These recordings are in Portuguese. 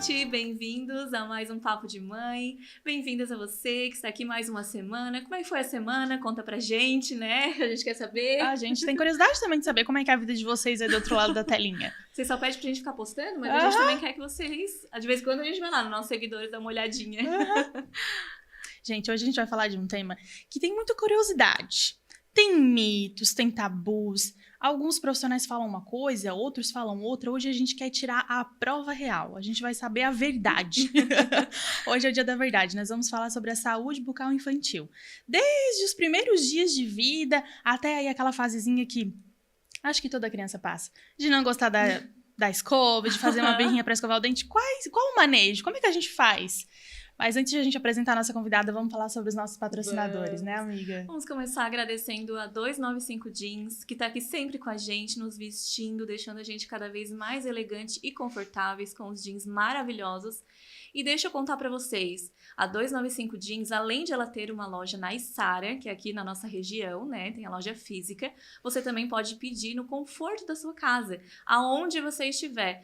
gente! Bem-vindos a mais um Papo de Mãe. Bem-vindas a você que está aqui mais uma semana. Como é que foi a semana? Conta pra gente, né? A gente quer saber. A gente tem curiosidade também de saber como é que é a vida de vocês aí do outro lado da telinha. Vocês só pedem pra gente ficar postando, mas a gente também quer que vocês... De vez em quando a gente vai lá nos nossos seguidores dar uma olhadinha. Gente, hoje a gente vai falar de um tema que tem muita curiosidade. Tem mitos, tem tabus. Alguns profissionais falam uma coisa, outros falam outra. Hoje a gente quer tirar a prova real. A gente vai saber a verdade. Hoje é o dia da verdade. Nós vamos falar sobre a saúde bucal infantil. Desde os primeiros dias de vida até aí aquela fasezinha que acho que toda criança passa. De não gostar da escova, de fazer uma birrinha para escovar o dente. Qual o manejo? Como é que a gente faz? Mas antes de a gente apresentar a nossa convidada, vamos falar sobre os nossos patrocinadores, né, amiga? Vamos começar agradecendo a 295 Jeans, que tá aqui sempre com a gente, nos vestindo, deixando a gente cada vez mais elegante e confortáveis com os jeans maravilhosos. E deixa eu contar pra vocês, a 295 Jeans, além de ela ter uma loja na Içara, que é aqui na nossa região, né, tem a loja física, você também pode pedir no conforto da sua casa, aonde você estiver.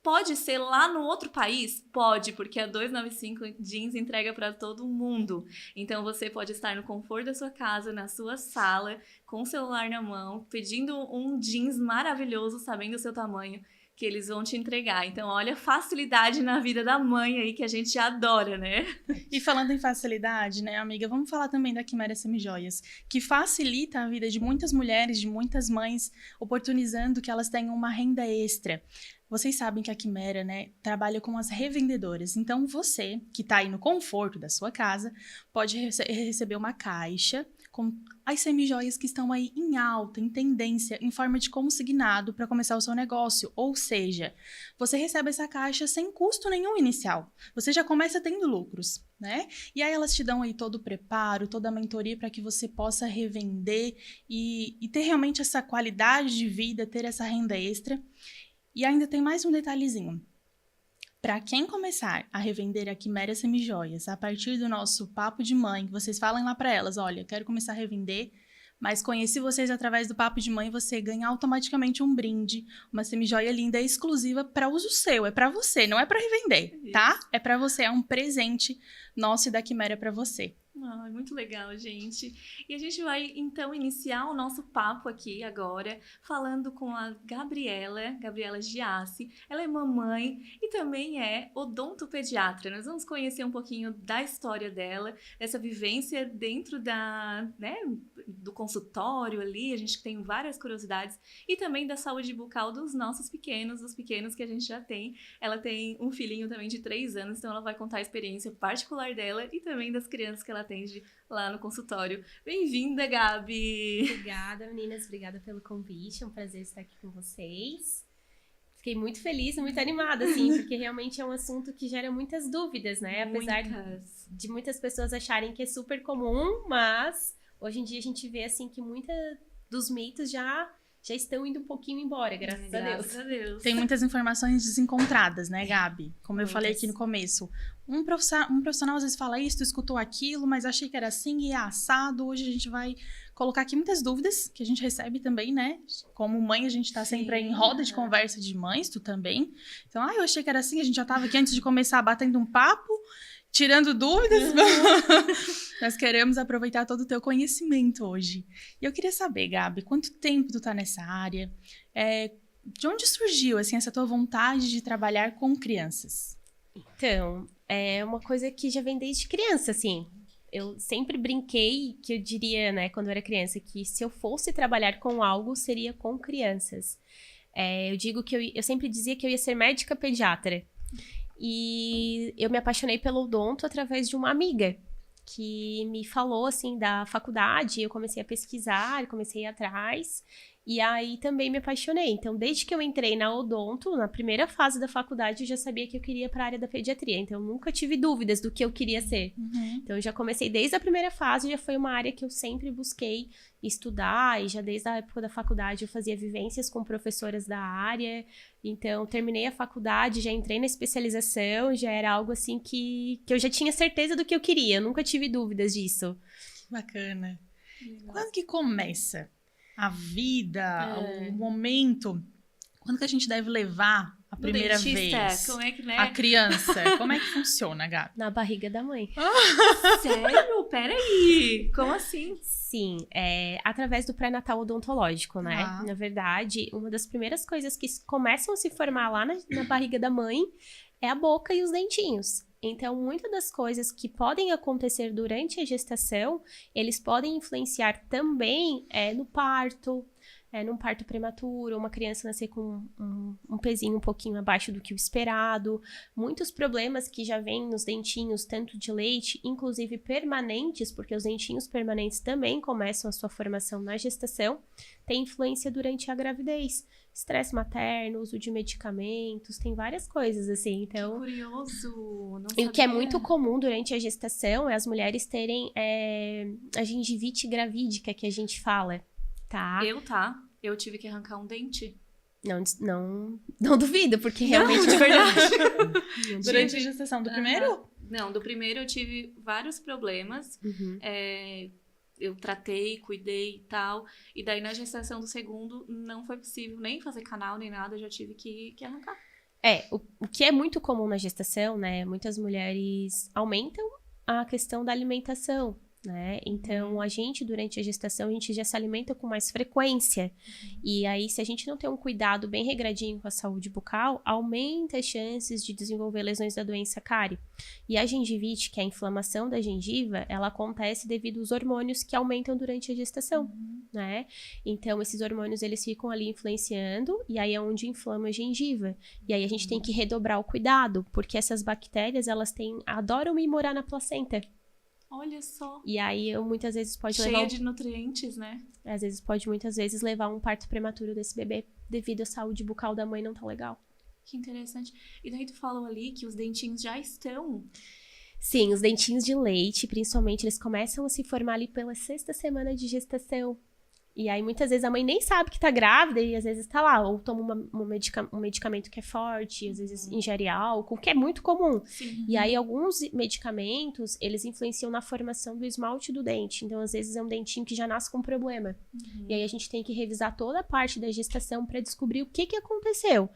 Pode ser lá no outro país? Pode, porque a 295 Jeans entrega para todo mundo. Então você pode estar no conforto da sua casa, na sua sala, com o celular na mão, pedindo um jeans maravilhoso, sabendo o seu tamanho, que eles vão te entregar. Então, olha a facilidade na vida da mãe aí, que a gente adora, né? E falando em facilidade, né, amiga, vamos falar também da Quimera Semijoias, que facilita a vida de muitas mulheres, de muitas mães, oportunizando que elas tenham uma renda extra. Vocês sabem que a Quimera, né, trabalha com as revendedoras. Então, você, que está aí no conforto da sua casa, pode receber uma caixa com as semijoias que estão aí em alta, em tendência, em forma de consignado para começar o seu negócio. Ou seja, você recebe essa caixa sem custo nenhum inicial. Você já começa tendo lucros, né? E aí elas te dão aí todo o preparo, toda a mentoria para que você possa revender e ter realmente essa qualidade de vida, ter essa renda extra. E ainda tem mais um detalhezinho. Para quem começar a revender a Quimera Semijoias a partir do nosso Papo de Mãe, vocês falem lá para elas, olha, quero começar a revender, mas conheci vocês através do Papo de Mãe, você ganha automaticamente um brinde, uma semijoia linda exclusiva para uso seu, é para você, não é para revender, tá? É para você, é um presente nosso e da Quimera para você. Ah, muito legal, gente. E a gente vai, então, iniciar o nosso papo aqui agora, falando com a Gabriela Giassi. Ela é mamãe e também é odontopediatra. Nós vamos conhecer um pouquinho da história dela, dessa vivência dentro do consultório ali. A gente tem várias curiosidades. E também da saúde bucal dos nossos pequenos, dos pequenos que a gente já tem. Ela tem um filhinho também de 3 anos, então ela vai contar a experiência particular dela e também das crianças que ela atende lá no consultório. Bem-vinda, Gabi! Obrigada, meninas. Obrigada pelo convite. É um prazer estar aqui com vocês. Fiquei muito feliz e muito animada, assim, porque realmente é um assunto que gera muitas dúvidas, né? Apesar de muitas pessoas acharem que é super comum, mas hoje em dia a gente vê, assim, que muitos dos mitos já estão indo um pouquinho embora, graças a Deus. Tem muitas informações desencontradas, né, Gabi? Como eu falei aqui no começo. Um profissional às vezes fala isso, tu escutou aquilo, mas achei que era assim e é assado. Hoje a gente vai colocar aqui muitas dúvidas que a gente recebe também, né? Como mãe, a gente tá sempre aí em roda de conversa de mães, tu também. Então, eu achei que era assim, a gente já tava aqui antes de começar batendo um papo, tirando dúvidas. Nós queremos aproveitar todo o teu conhecimento hoje. E eu queria saber, Gabi, quanto tempo tu tá nessa área? De onde surgiu, assim, essa tua vontade de trabalhar com crianças? Então, é uma coisa que já vem desde criança, assim. Eu sempre brinquei, que eu diria, né, quando eu era criança, que se eu fosse trabalhar com algo, seria com crianças. Eu digo que eu sempre dizia que eu ia ser médica pediatra. E eu me apaixonei pelo odonto através de uma amiga que me falou, assim, da faculdade. Eu comecei a pesquisar, comecei a ir atrás. E aí também me apaixonei. Então, desde que eu entrei na odonto, na primeira fase da faculdade, eu já sabia que eu queria para a área da pediatria. Então, eu nunca tive dúvidas do que eu queria ser. Então, eu já comecei desde a primeira fase, já foi uma área que eu sempre busquei estudar. E já desde a época da faculdade eu fazia vivências com professoras da área. Então, terminei a faculdade, já entrei na especialização, já era algo assim que eu já tinha certeza do que eu queria. Eu nunca tive dúvidas disso. Bacana. Quando que começa a vida, o momento, quando que a gente deve levar a No primeira dentista, vez? como é que, né? A criança, como é que funciona, Gabi? Na barriga da mãe. Sério? Peraí. Como assim? Sim, através do pré-natal odontológico, né? Ah. Na verdade, uma das primeiras coisas que começam a se formar lá na barriga da mãe é a boca e os dentinhos. Então, muitas das coisas que podem acontecer durante a gestação, eles podem influenciar também no parto, num parto prematuro, uma criança nascer com um pezinho um pouquinho abaixo do que o esperado. Muitos problemas que já vêm nos dentinhos, tanto de leite, inclusive permanentes, porque os dentinhos permanentes também começam a sua formação na gestação, tem influência durante a gravidez. Estresse materno, uso de medicamentos, tem várias coisas assim, então... Que curioso, não E o que é sabia. muito comum durante a gestação é as mulheres terem a gengivite gravídica, que a gente fala, tá? Eu tive que arrancar um dente. Não duvido, porque realmente... de verdade. Durante a gestação do primeiro? Não, do primeiro eu tive vários problemas. Uhum. Eu tratei, cuidei e tal. E daí na gestação do segundo não foi possível nem fazer canal nem nada, eu já tive que arrancar. O que é muito comum na gestação, né? Muitas mulheres aumentam a questão da alimentação, né? Então, a gente, durante a gestação, a gente já se alimenta com mais frequência. E aí, se a gente não tem um cuidado bem regradinho com a saúde bucal, aumenta as chances de desenvolver lesões da doença cárie. E a gengivite, que é a inflamação da gengiva, ela acontece devido aos hormônios que aumentam durante a gestação, né? Então, esses hormônios, eles ficam ali influenciando, e aí é onde inflama a gengiva. E aí a gente tem que redobrar o cuidado, porque essas bactérias, elas adoram ir morar na placenta. Olha só. E aí, muitas vezes pode Cheia levar... de nutrientes, né? Às vezes pode, muitas vezes, levar um parto prematuro desse bebê, devido à saúde bucal da mãe não tá legal. Que interessante. E daí tu falou ali que os dentinhos já estão. Sim, os dentinhos de leite, principalmente, eles começam a se formar ali pela 6ª semana de gestação. E aí, muitas vezes, a mãe nem sabe que tá grávida e às vezes tá lá, ou toma um medicamento que é forte, às vezes ingere álcool, que é muito comum. Sim. E aí, alguns medicamentos, eles influenciam na formação do esmalte do dente. Então, às vezes, é um dentinho que já nasce com problema. E aí, a gente tem que revisar toda a parte da gestação para descobrir o que aconteceu.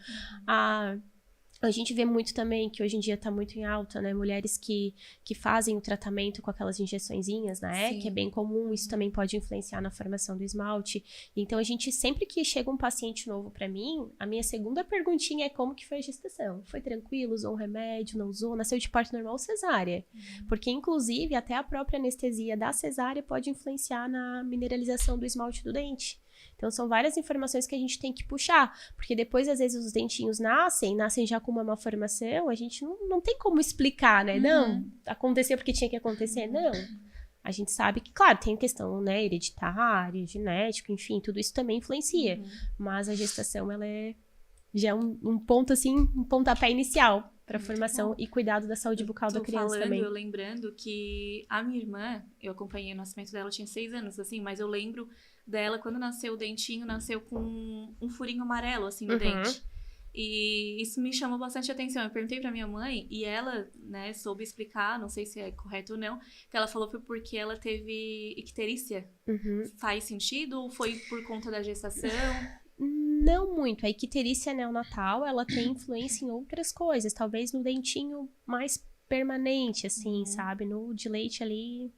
A gente vê muito também que hoje em dia tá muito em alta, né? Mulheres que fazem o tratamento com aquelas injeçõezinhas, né? Sim. Que é bem comum, isso também pode influenciar na formação do esmalte. Então, a gente, sempre que chega um paciente novo pra mim, a minha segunda perguntinha é como que foi a gestação? Foi tranquilo? Usou um remédio? Não usou? Nasceu de parto normal ou cesárea? Porque, inclusive, até a própria anestesia da cesárea pode influenciar na mineralização do esmalte do dente. Então, são várias informações que a gente tem que puxar, porque depois, às vezes, os dentinhos nascem já com uma malformação, a gente não tem como explicar, né? Não, aconteceu porque tinha que acontecer, não. A gente sabe que, claro, tem questão, né, hereditária, genética, enfim, tudo isso também influencia, mas a gestação, ela já é um ponto, assim, um pontapé inicial para formação e cuidado da saúde bucal da criança também. Eu lembrando que a minha irmã, eu acompanhei o nascimento dela, tinha 6 anos, assim, mas eu lembro dela, quando nasceu o dentinho, nasceu com um furinho amarelo, assim, no dente. E isso me chamou bastante atenção. Eu perguntei pra minha mãe e ela, né, soube explicar, não sei se é correto ou não, que ela falou foi porque ela teve icterícia. Faz sentido ou foi por conta da gestação? Não muito. A icterícia neonatal, ela tem influência em outras coisas. Talvez no dentinho mais permanente, assim, sabe? No de leite ali...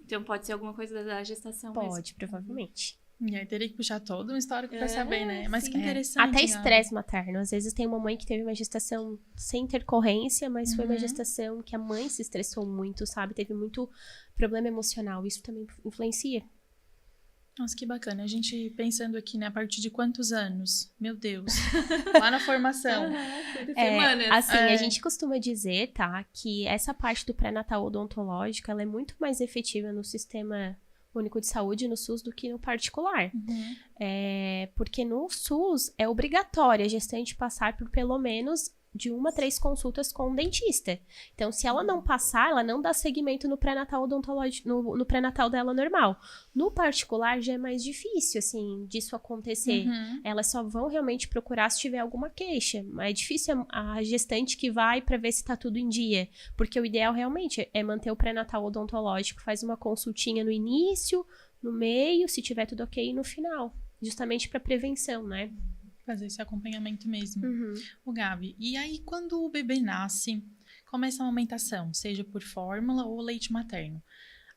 Então pode ser alguma coisa da gestação mesmo. Pode, provavelmente. E aí teria que puxar todo um histórico pra saber, né? Mas sim. que interessante. Até estresse materno. Às vezes tem uma mãe que teve uma gestação sem intercorrência, mas foi uma gestação que a mãe se estressou muito, sabe? Teve muito problema emocional. Isso também influencia. Nossa, que bacana. A gente pensando aqui, né? A partir de quantos anos? Meu Deus. Lá na formação. Semanas. Assim, a gente costuma dizer, tá? Que essa parte do pré-natal odontológico, ela é muito mais efetiva no Sistema Único de Saúde, no SUS, do que no particular. Porque no SUS é obrigatório a gestante passar por pelo menos de 1 a 3 consultas com um dentista. Então, se ela não passar, ela não dá seguimento no pré-natal odontológico, no pré-natal dela normal. No particular, já é mais difícil, assim, disso acontecer. Elas só vão realmente procurar se tiver alguma queixa. É difícil a gestante que vai para ver se tá tudo em dia. Porque o ideal, realmente, é manter o pré-natal odontológico. Faz uma consultinha no início, no meio, se tiver tudo ok, e no final. Justamente para prevenção, né? Fazer esse acompanhamento mesmo. Uhum. O Gabi, e aí quando o bebê nasce, começa a amamentação, seja por fórmula ou leite materno.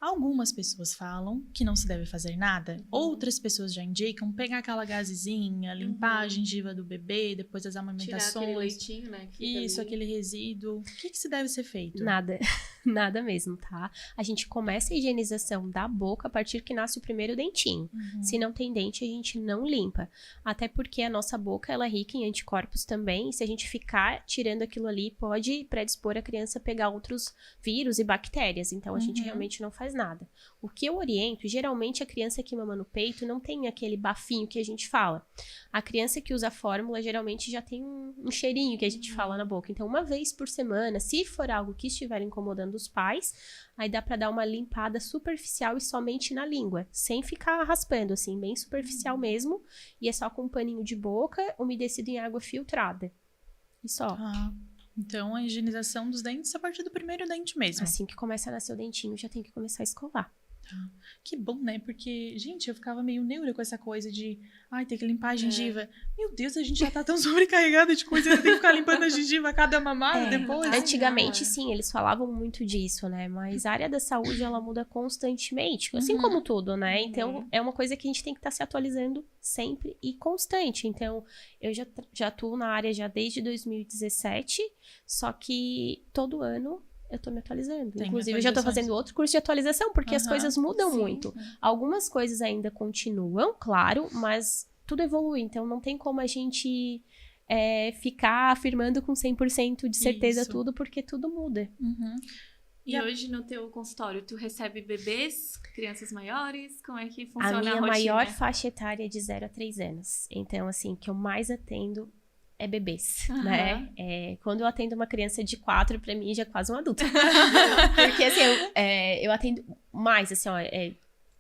Algumas pessoas falam que não se deve fazer nada. Outras pessoas já indicam pegar aquela gazezinha, limpar a gengiva do bebê depois das Tirar amamentações. aquele leitinho, né? Que fica Isso, ali. aquele resíduo. O que se deve ser feito? Nada, nada mesmo, tá? A gente começa a higienização da boca a partir que nasce o primeiro dentinho. Se não tem dente, a gente não limpa. Até porque a nossa boca, ela é rica em anticorpos também. E se a gente ficar tirando aquilo ali, pode predispor a criança a pegar outros vírus e bactérias. Então, a gente realmente não faz nada. O que eu oriento, geralmente a criança que mama no peito não tem aquele bafinho que a gente fala. A criança que usa fórmula, geralmente já tem um cheirinho que a gente fala na boca. Então, uma vez por semana, se for algo que estiver incomodando os pais, aí dá pra dar uma limpada superficial e somente na língua, sem ficar raspando, assim, bem superficial mesmo. E é só com um paninho de boca, umedecido em água filtrada. E só. Ah, então a higienização dos dentes a partir do primeiro dente mesmo. Assim que começa a nascer o dentinho, já tem que começar a escovar. Que bom, né? Porque, gente, eu ficava meio neura com essa coisa de ter que limpar a gengiva. Meu Deus, a gente já tá tão sobrecarregada de coisa, tem que ficar limpando a gengiva a cada mamada depois. Antigamente, sim, eles falavam muito disso, né? Mas a área da saúde, ela muda constantemente, assim como tudo, né? Então, é uma coisa que a gente tem que estar se atualizando sempre e constante. Então, eu já atuo na área já desde 2017, só que todo ano eu tô me atualizando. Tem Inclusive, eu já tô atualizações. fazendo outro curso de atualização, porque as coisas mudam sim. muito. Algumas coisas ainda continuam, claro, mas tudo evolui. Então, não tem como a gente ficar afirmando com 100% de certeza Isso. tudo, porque tudo muda. E hoje no teu consultório, tu recebe bebês, crianças maiores? Como é que A funciona a minha rotina? maior faixa etária é de 0 a 3 anos. Então, assim, que eu mais atendo é bebês, né? Quando eu atendo uma criança de 4, pra mim já é quase um adulto. Porque, assim, eu atendo mais, assim, ó,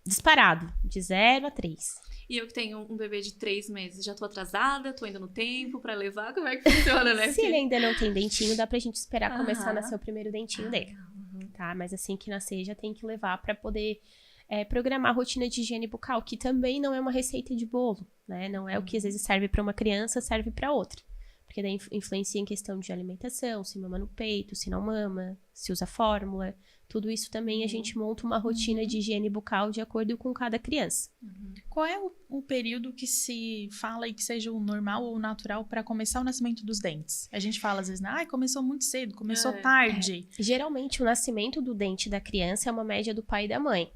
disparado, de 0 a 3. E eu que tenho um bebê de 3 meses, já tô atrasada, tô indo no tempo pra levar, como é que funciona, né? Se ele ainda não tem dentinho, dá pra gente esperar começar a Aham. nascer o primeiro dentinho dele, tá? Mas assim que nascer, já tem que levar pra poder programar a rotina de higiene bucal, que também não é uma receita de bolo, né? Não é o que às vezes serve pra uma criança, serve pra outra. Porque daí influencia em questão de alimentação, se mama no peito, se não mama, se usa fórmula. Tudo isso também a gente monta uma rotina de higiene bucal de acordo com cada criança. Qual é o período que se fala e que seja o normal ou o natural para começar o nascimento dos dentes? A gente fala às vezes, começou muito cedo, começou tarde. Geralmente, o nascimento do dente da criança é uma média do pai e da mãe.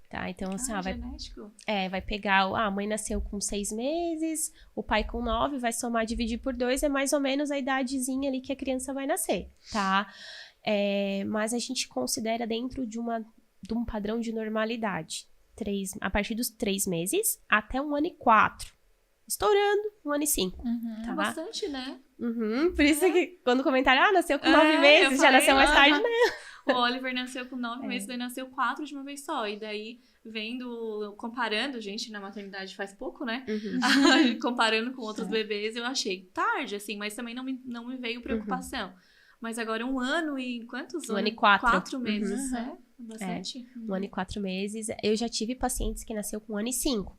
Tá? Então, assim, genético. vai pegar, a mãe nasceu com 6 meses, o pai com 9, vai somar, dividir por 2, é mais ou menos a idadezinha ali que a criança vai nascer, tá? Mas a gente considera dentro de um padrão de normalidade. A partir dos 3 meses até 1 ano e 4. Estourando 1 ano e 5. Tá? É bastante, né? Por isso que quando comentaram, nasceu com 9 meses, já nasceu mais tarde, né? O Oliver nasceu com 9 meses, daí nasceu 4 de uma vez só. E daí, comparando, gente, na maternidade faz pouco, né? Comparando com outros bebês, eu achei tarde, assim, mas também não me veio preocupação. Mas agora 1 ano e quantos? 1 ano e 4. 4 meses, bastante. 1 ano e 4 meses. Eu já tive pacientes que nasceu com 1 ano e 5.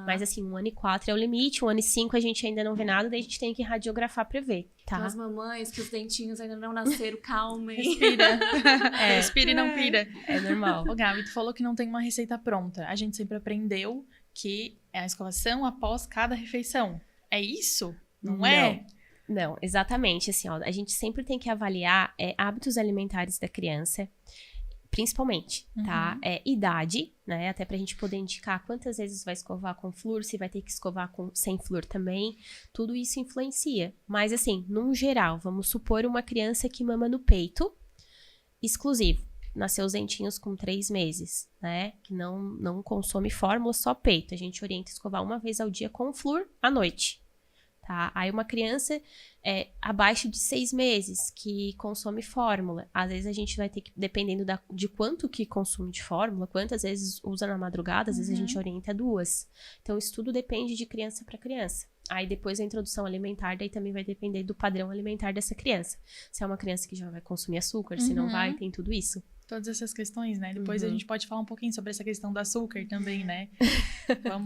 Mas assim, 1 ano e 4 é o limite. 1 ano e 5 a gente ainda não vê nada, daí a gente tem que radiografar pra ver, tá? As mamães que os dentinhos ainda não nasceram, calmem. Respira. Respira e não pira. É normal. Ô, Gabi, tu falou que não tem uma receita pronta. A gente sempre aprendeu que é a escovação após cada refeição. É isso? Não é? Não, exatamente. Assim, ó, a gente sempre tem que avaliar hábitos alimentares da criança, principalmente, tá? Idade, né? Até pra gente poder indicar quantas vezes vai escovar com flúor, se vai ter que escovar sem flúor também. Tudo isso influencia. Mas, assim, num geral, vamos supor uma criança que mama no peito, exclusivo. Nasceu os dentinhos com 3 meses, né? Que não consome fórmula, só peito. A gente orienta a escovar 1 vez ao dia com flúor à noite. Tá? Aí uma criança abaixo de 6 meses que consome fórmula, às vezes a gente vai ter que, dependendo de quanto que consome de fórmula, quantas vezes usa na madrugada, às vezes a gente orienta 2. Então isso tudo depende de criança para criança. Aí depois a introdução alimentar, daí também vai depender do padrão alimentar dessa criança. Se é uma criança que já vai consumir açúcar, se não vai, tem tudo isso. todas essas questões, né? Depois a gente pode falar um pouquinho sobre essa questão do açúcar também, né?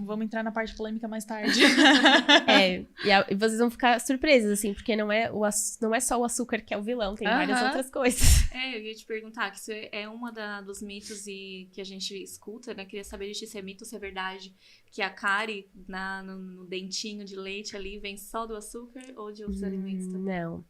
Vamos entrar na parte polêmica mais tarde. E vocês vão ficar surpresos, assim, porque não é só o açúcar que é o vilão, tem várias outras coisas. Eu ia te perguntar, que isso é uma dos mitos que a gente escuta, né? Queria saber se é mito ou se é verdade, que a cárie no dentinho de leite ali vem só do açúcar ou de outros alimentos também? Não.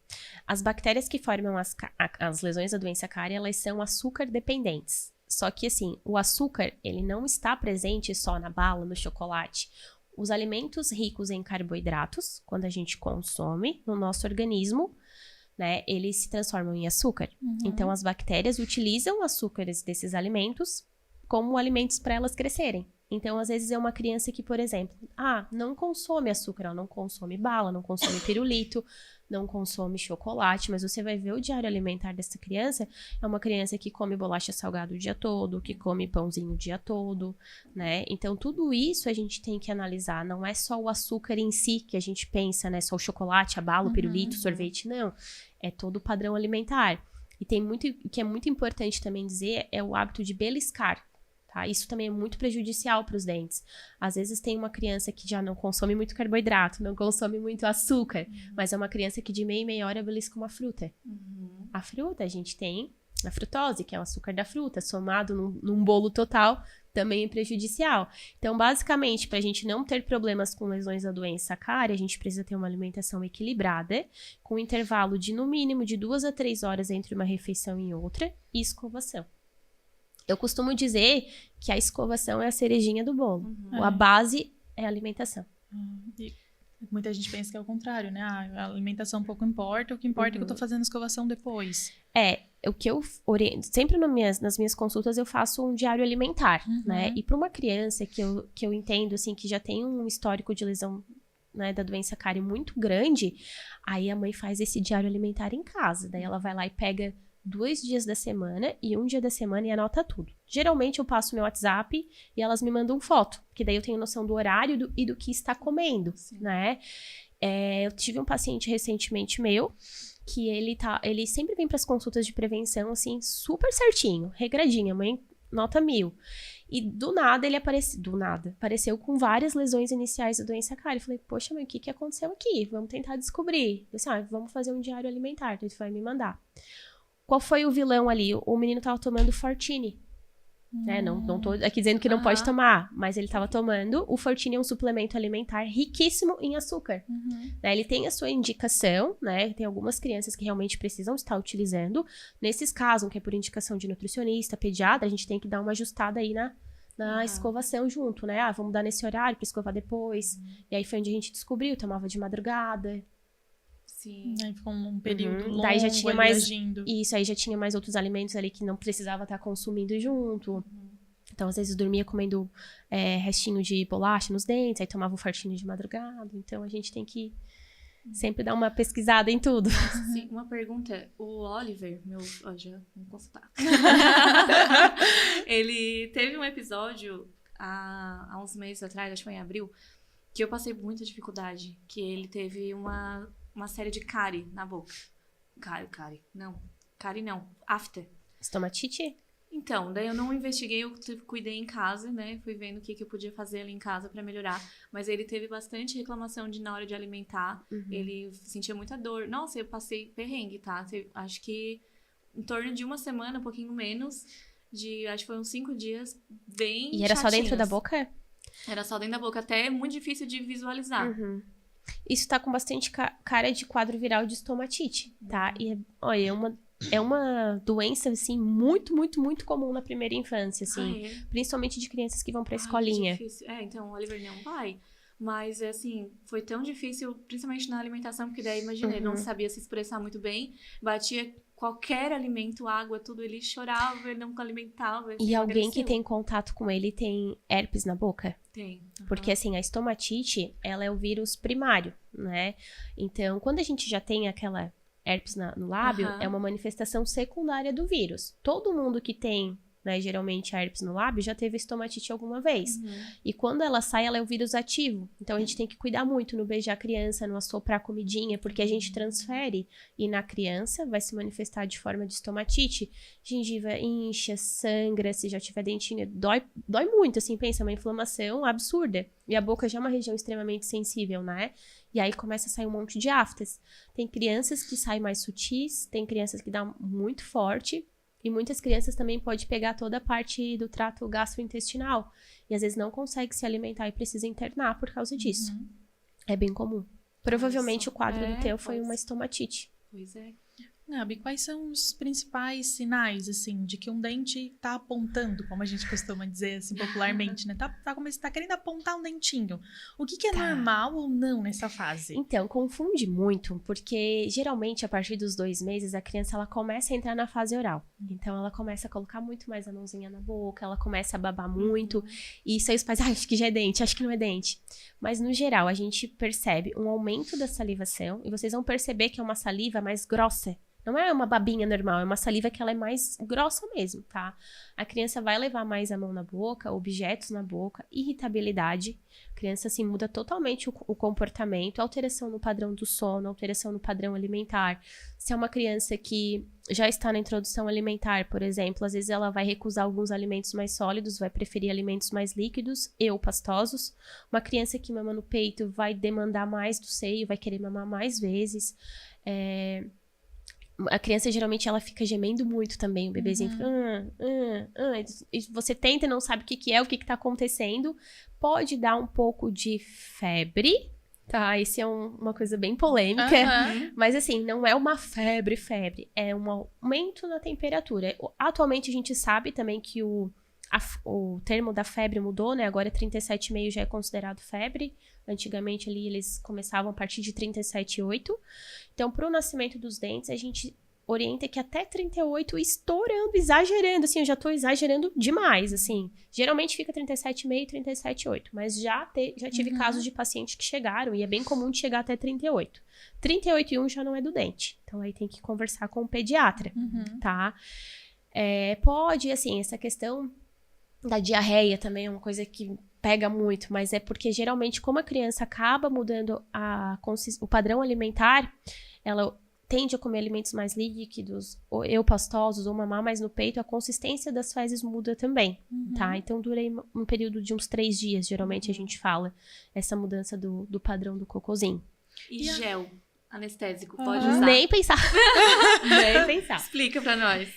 As bactérias que formam as lesões da doença cárie, elas são açúcar dependentes. Só que, assim, o açúcar, ele não está presente só na bala, no chocolate. Os alimentos ricos em carboidratos, quando a gente consome no nosso organismo, né, eles se transformam em açúcar. Então, as bactérias utilizam açúcares desses alimentos como alimentos para elas crescerem. Então, às vezes, é uma criança que, por exemplo, não consome açúcar, ela não consome bala, não consome pirulito, não consome chocolate, mas você vai ver o diário alimentar dessa criança, é uma criança que come bolacha salgada o dia todo, que come pãozinho o dia todo, né? Então, tudo isso a gente tem que analisar, não é só o açúcar em si que a gente pensa, né? Só o chocolate, a bala, o pirulito, o sorvete, não. É todo o padrão alimentar. E o que é muito importante também dizer é o hábito de beliscar. Tá? Isso também é muito prejudicial para os dentes. Às vezes tem uma criança que já não consome muito carboidrato, não consome muito açúcar, mas é uma criança que de meia em meia hora belisca uma fruta. A fruta, a gente tem a frutose, que é o açúcar da fruta, somado num bolo total, também é prejudicial. Então, basicamente, para a gente não ter problemas com lesões da doença cárie, a gente precisa ter uma alimentação equilibrada, com um intervalo de, no mínimo, de 2 a 3 horas entre uma refeição e outra, e escovação. Eu costumo dizer que a escovação é a cerejinha do bolo. A base é a alimentação. E muita gente pensa que é o contrário, né? A alimentação pouco importa, o que importa é que eu tô fazendo escovação depois. O que eu oriento, sempre nas minhas consultas eu faço um diário alimentar, né? E para uma criança que eu entendo, assim, que já tem um histórico de lesão, né, da doença cárie muito grande, aí a mãe faz esse diário alimentar em casa. Daí ela vai lá e pega 2 dias da semana e 1 dia da semana e anota tudo. Geralmente eu passo meu WhatsApp e elas me mandam foto, que daí eu tenho noção do horário e do que está comendo, né? Eu tive um paciente recentemente meu, que ele sempre vem para as consultas de prevenção, assim, super certinho, regradinho, mãe, nota 1000. E do nada ele apareceu com várias lesões iniciais da doença cárie. Eu falei, poxa, mãe, o que aconteceu aqui? Vamos tentar descobrir. Eu disse, vamos fazer um diário alimentar, então ele vai me mandar. Qual foi o vilão ali? O menino tava tomando Fortini. Né? Não tô aqui dizendo que não pode tomar, mas ele tava tomando. O Fortini é um suplemento alimentar riquíssimo em açúcar. Né? Ele tem a sua indicação, né? Tem algumas crianças que realmente precisam estar utilizando. Nesses casos, que é por indicação de nutricionista, pediatra, a gente tem que dar uma ajustada aí na escovação junto, né? Vamos dar nesse horário pra escovar depois. E aí foi onde a gente descobriu, tomava de madrugada. Sim. Aí ficou um período longo. Daí já tinha mais agindo. Isso, aí já tinha mais outros alimentos ali que não precisava estar consumindo junto. Então, às vezes, dormia comendo restinho de bolacha nos dentes, aí tomava um fartinho de madrugada. Então, a gente tem que sempre dar uma pesquisada em tudo. Sim, uma pergunta. O Oliver, já vamos consultar. Ele teve um episódio há uns meses atrás, acho que foi em abril, que eu passei muita dificuldade. Que ele teve uma série de cárie na boca. Cárie não. After. Estomatite? Então, daí eu não investiguei, eu cuidei em casa, né? Fui vendo o que eu podia fazer ali em casa pra melhorar. Mas ele teve bastante reclamação na hora de alimentar. Ele sentia muita dor. Nossa, eu passei perrengue, tá? Acho que em torno de 1 semana, um pouquinho menos. Acho que foi uns 5 dias bem E era chatinhos. só dentro da boca? Era só dentro da boca. Até é muito difícil de visualizar. Isso tá com bastante cara de quadro viral de estomatite, tá? E, olha, é uma doença, assim, muito, muito, muito comum na primeira infância, assim. Principalmente de crianças que vão pra escolinha. Então o Oliver não vai. Mas, assim, foi tão difícil, principalmente na alimentação, porque daí, imagina, ele não sabia se expressar muito bem. Batia qualquer alimento, água, tudo, ele chorava, ele não alimentava. E alguém que tem contato com ele tem herpes na boca? Tem. Porque, assim, a estomatite, ela é o vírus primário, né? Então, quando a gente já tem aquela herpes no lábio, é uma manifestação secundária do vírus. Todo mundo que tem né? Geralmente a herpes no lábio já teve estomatite alguma vez. E quando ela sai, ela é o vírus ativo. Então a gente tem que cuidar muito no beijar a criança, no assoprar a comidinha, porque a gente transfere. E na criança vai se manifestar de forma de estomatite. Gengiva incha, sangra, se já tiver dentinho, dói muito, assim, pensa, é uma inflamação absurda. E a boca já é uma região extremamente sensível, né? E aí começa a sair um monte de aftas. Tem crianças que saem mais sutis, tem crianças que dão muito forte. E muitas crianças também podem pegar toda a parte do trato gastrointestinal. E às vezes não consegue se alimentar e precisa internar por causa disso. É bem comum. Provavelmente o quadro do teu foi uma estomatite. Pois é. Gabi, quais são os principais sinais, assim, de que um dente tá apontando, como a gente costuma dizer, assim, popularmente, né? Tá querendo apontar um dentinho. O que é normal ou não nessa fase? Então, confunde muito, porque geralmente a partir dos 2 meses a criança ela começa a entrar na fase oral. Então, ela começa a colocar muito mais a mãozinha na boca, ela começa a babar muito. E isso aí os pais, acho que já é dente, acho que não é dente. Mas, no geral, a gente percebe um aumento da salivação e vocês vão perceber que é uma saliva mais grossa. Não é uma babinha normal, é uma saliva que ela é mais grossa mesmo, tá? A criança vai levar mais a mão na boca, objetos na boca, irritabilidade. A criança, assim, muda totalmente o comportamento, alteração no padrão do sono, alteração no padrão alimentar. Se é uma criança que já está na introdução alimentar, por exemplo, às vezes ela vai recusar alguns alimentos mais sólidos, vai preferir alimentos mais líquidos ou pastosos. Uma criança que mama no peito vai demandar mais do seio, vai querer mamar mais vezes. A criança, geralmente, ela fica gemendo muito também. O bebezinho fica... E você tenta e não sabe o que é, o que tá acontecendo. Pode dar um pouco de febre, tá? Isso é uma coisa bem polêmica. Mas, assim, não é uma febre. É um aumento na temperatura. Atualmente, a gente sabe também que o termo da febre mudou, né? Agora 37,5 já é considerado febre. Antigamente ali eles começavam a partir de 37,8. Então, para o nascimento dos dentes, a gente orienta que até 38, estourando, exagerando, assim, eu já tô exagerando demais, assim. Geralmente fica 37,5, 37,8, mas já tive casos de pacientes que chegaram, e é bem comum de chegar até 38. 38,1 já não é do dente, então aí tem que conversar com o pediatra, tá? Pode, assim, essa questão da diarreia também é uma coisa que pega muito, mas é porque geralmente como a criança acaba mudando o padrão alimentar, ela tende a comer alimentos mais líquidos, ou pastosos, ou mamar mais no peito, a consistência das fezes muda também, tá? Então dura aí um período de uns 3 dias, geralmente a gente fala, essa mudança do padrão do cocôzinho. E gel anestésico, pode usar? Nem pensar. Nem pensar. Explica pra nós.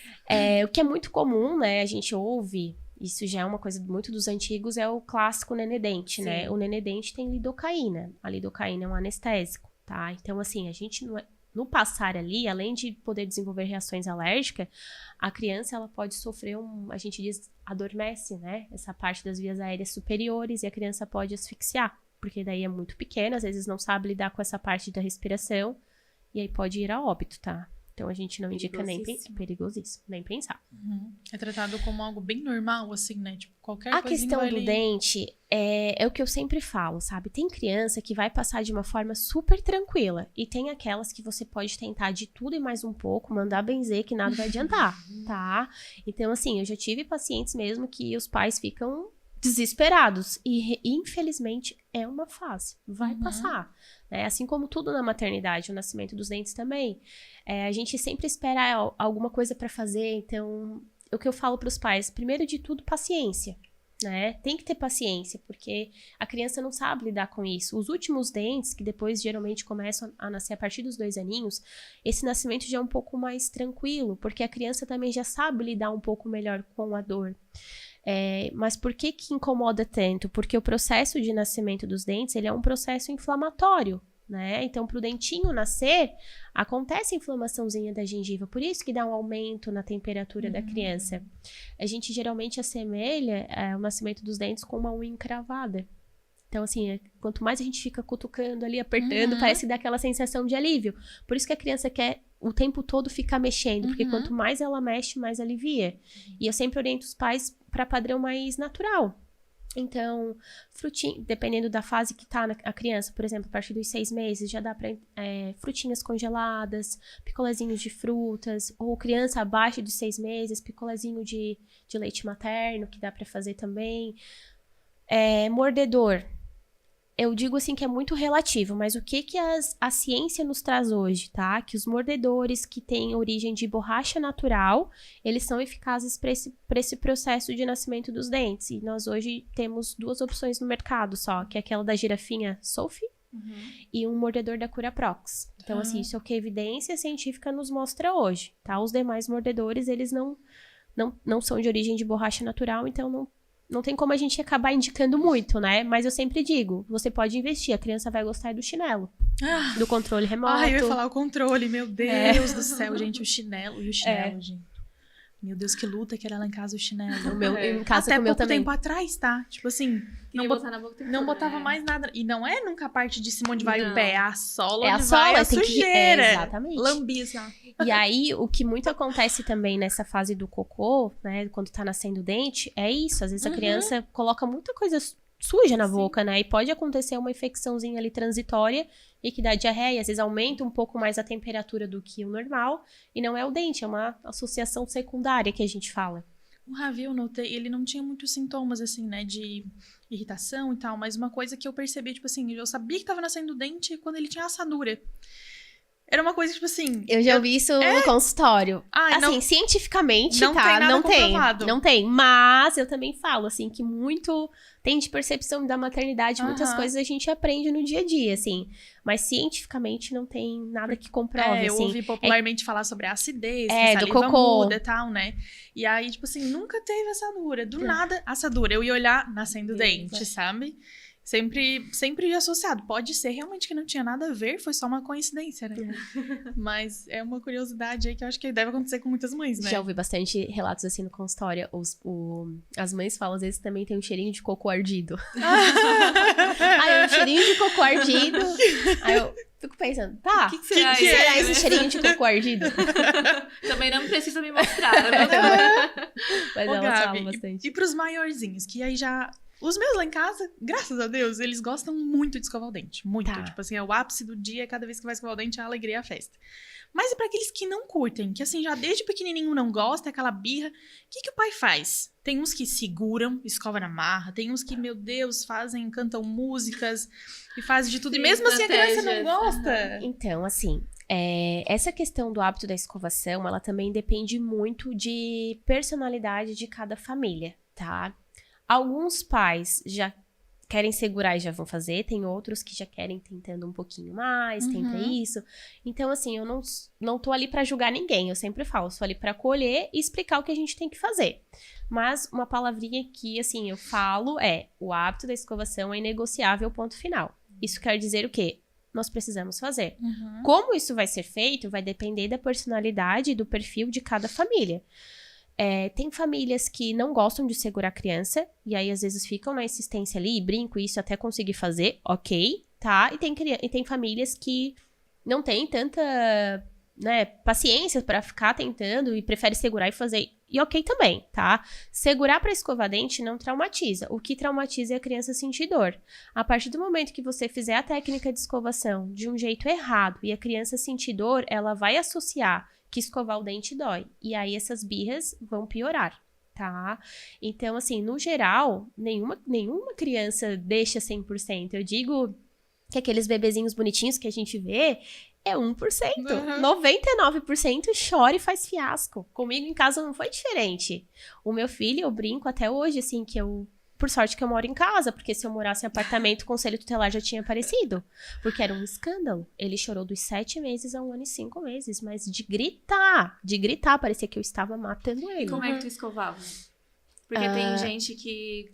O que é muito comum, né, a gente ouve... Isso já é uma coisa muito dos antigos, é o clássico nenedente, né? O nenedente tem lidocaína. A lidocaína é um anestésico, tá? Então, assim, a gente no passar ali, além de poder desenvolver reações alérgicas, a criança, ela pode sofrer a gente diz, adormece, né? Essa parte das vias aéreas superiores e a criança pode asfixiar, porque daí é muito pequena, às vezes não sabe lidar com essa parte da respiração e aí pode ir a óbito, tá? Então, a gente não indica nem perigosíssimo, nem pensar. É tratado como algo bem normal, assim, né? Tipo, qualquer A coisinha questão do dente é o que eu sempre falo, sabe? Tem criança que vai passar de uma forma super tranquila. E tem aquelas que você pode tentar de tudo e mais um pouco, mandar benzer que nada vai adiantar, tá? Então, assim, eu já tive pacientes mesmo que os pais ficam desesperados. E, infelizmente, é uma fase. Vai passar. Né? Assim como tudo na maternidade, o nascimento dos dentes também. A gente sempre espera alguma coisa para fazer. Então, o que eu falo para os pais, primeiro de tudo, paciência. Né? Tem que ter paciência, porque a criança não sabe lidar com isso. Os últimos dentes, que depois geralmente começam a nascer a partir dos 2 aninhos, esse nascimento já é um pouco mais tranquilo, porque a criança também já sabe lidar um pouco melhor com a dor. Mas por que incomoda tanto? Porque o processo de nascimento dos dentes, ele é um processo inflamatório, né? Então, para o dentinho nascer, acontece a inflamaçãozinha da gengiva, por isso que dá um aumento na temperatura da criança. A gente geralmente assemelha o nascimento dos dentes com uma unha encravada. Então, assim, quanto mais a gente fica cutucando ali, apertando, parece que dá aquela sensação de alívio. Por isso que a criança quer o tempo todo ficar mexendo, porque quanto mais ela mexe, mais alivia. E eu sempre oriento os pais para padrão mais natural. Então, frutinha, dependendo da fase que tá a criança, por exemplo, a partir dos 6 meses, já dá pra frutinhas congeladas, picolézinhos de frutas, ou criança abaixo dos 6 meses, picolézinho de leite materno, que dá pra fazer também. Mordedor. Eu digo assim que é muito relativo, mas o que a ciência nos traz hoje, tá? Que os mordedores que têm origem de borracha natural, eles são eficazes para esse processo de nascimento dos dentes. E nós hoje temos 2 opções no mercado só, que é aquela da girafinha Sophie e um mordedor da Curaprox. Então, assim, isso é o que a evidência científica nos mostra hoje, tá? Os demais mordedores, eles não são de origem de borracha natural, então não tem como a gente acabar indicando muito, né? Mas eu sempre digo, você pode investir, a criança vai gostar do chinelo, do controle remoto. Eu ia falar o controle, meu Deus do céu, gente, o chinelo, gente. Meu Deus, que luta que era lá em casa o chinelo. Em casa até com o meu pouco também. tempo atrás, tá? Tipo assim, não botava né? mais nada. E não é nunca a parte de cima onde vai o pé, é a sola É a onde vai sola, a tem que- sujeira. exatamente. Lambisa. E aí, o que muito acontece também nessa fase do cocô, né, quando tá nascendo o dente, é isso. Às vezes a criança coloca muita coisa suja na boca, né? E pode acontecer uma infecçãozinha ali transitória e que dá diarreia. Às vezes aumenta um pouco mais a temperatura do que o normal. E não é o dente, é uma associação secundária que a gente fala. O Ravi, eu notei, ele não tinha muitos sintomas, assim, né, de irritação e tal, mas uma coisa que eu percebi, tipo assim, eu sabia que tava nascendo o dente quando ele tinha assadura. Era uma coisa, tipo assim... Eu já ouvi isso no consultório. Ai, Assim, não- cientificamente, não tá? tem nada não tem. comprovado. Não tem. Mas eu também falo, assim, que muito tem de percepção da maternidade. Muitas coisas a gente aprende no dia a dia, assim. Mas cientificamente não tem nada que comprove, eu assim. ouvi popularmente falar sobre a acidez, que É, a do saliva cocô. muda e tal, né? E aí, tipo assim, nunca teve assadura. Do nada, assadura. Eu ia olhar nascendo dente, sabe? Sempre associado. Pode ser realmente que não tinha nada a ver, foi só uma coincidência, né? Mas é uma curiosidade aí que eu acho que deve acontecer com muitas mães, né? Já ouvi bastante relatos assim no consultório. As mães falam, às vezes também tem um cheirinho de cocô ardido. Aí um cheirinho de cocô ardido. Aí eu fico pensando, tá, O que será que será isso, esse cheirinho de cocô ardido? Também não precisa me mostrar, né? Mas Ô, elas Gabi, falam bastante. E pros maiorzinhos, que aí já... Os meus lá em casa, graças a Deus, eles gostam muito de escovar o dente. Muito. Tá. Tipo assim, é o ápice do dia, cada vez que vai escovar o dente, é a alegria, a festa. Mas e pra aqueles que não curtem, que assim, já desde pequenininho não gosta, aquela birra, o que o pai faz? Tem uns que seguram, escova na marra, tem uns que, meu Deus, cantam músicas e fazem de tudo. Sim, e mesmo assim a criança não estratégias. gosta. Então, assim, essa questão do hábito da escovação, ela também depende muito de personalidade de cada família, tá? Alguns pais já querem segurar e já vão fazer, tem outros que já querem tentando um pouquinho mais, tenta isso. Então, assim, eu não tô ali pra julgar ninguém, eu sempre falo, sou ali pra acolher e explicar o que a gente tem que fazer. Mas uma palavrinha que, assim, eu falo o hábito da escovação é inegociável, ponto final. Isso quer dizer o quê? Nós precisamos fazer. Como isso vai ser feito vai depender da personalidade e do perfil de cada família. Tem famílias que não gostam de segurar a criança, e aí às vezes ficam na insistência ali, brinco isso até conseguir fazer, ok, tá? E tem famílias que não têm tanta, né, paciência pra ficar tentando e prefere segurar e fazer, e ok também, tá? Segurar pra escovar dente não traumatiza, o que traumatiza é a criança sentir dor. A partir do momento que você fizer a técnica de escovação de um jeito errado e a criança sentir dor, ela vai associar que escovar o dente dói. E aí essas birras vão piorar, tá? Então, assim, no geral, nenhuma criança deixa 100%. Eu digo que aqueles bebezinhos bonitinhos que a gente vê é 1%. 99% chora e faz fiasco. Comigo em casa não foi diferente. O meu filho, eu brinco até hoje, assim, que por sorte que eu moro em casa, porque se eu morasse em apartamento, o conselho tutelar já tinha aparecido. Porque era um escândalo. Ele chorou dos 7 meses a 1 ano e 5 meses, mas de gritar, parecia que eu estava matando ele. Como é que tu escovava? Porque tem gente que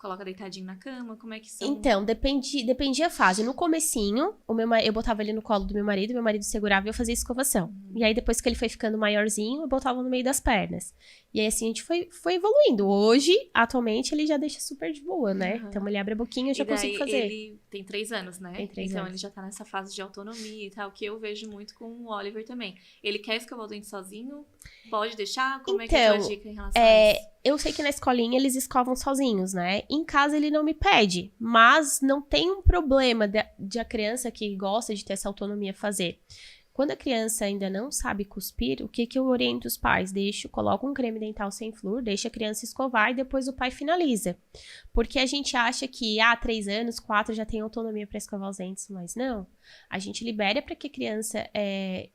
coloca deitadinho na cama, como é que são? Então, dependia a fase. No comecinho, eu botava ele no colo do meu marido segurava e eu fazia escovação. E aí, depois que ele foi ficando maiorzinho, eu botava no meio das pernas. E aí, assim, a gente foi evoluindo. Hoje, atualmente, ele já deixa super de boa, né? Então, ele abre a boquinha e eu já consigo fazer. Ele tem 3 anos, né? Tem 3 então, anos. ele já tá nessa fase de autonomia e tal, que eu vejo muito com o Oliver também. Ele quer escovar o dente sozinho? Pode deixar? Como é que é a tua dica em relação a isso? eu sei que na escolinha eles escovam sozinhos, né? Em casa ele não me pede, mas não tem um problema de a criança que gosta de ter essa autonomia fazer. Quando a criança ainda não sabe cuspir, o que eu oriento os pais? Coloca um creme dental sem flúor, deixa a criança escovar e depois o pai finaliza. Porque a gente acha que, 3 anos, 4 já tem autonomia para escovar os dentes, mas não. A gente libera para que a criança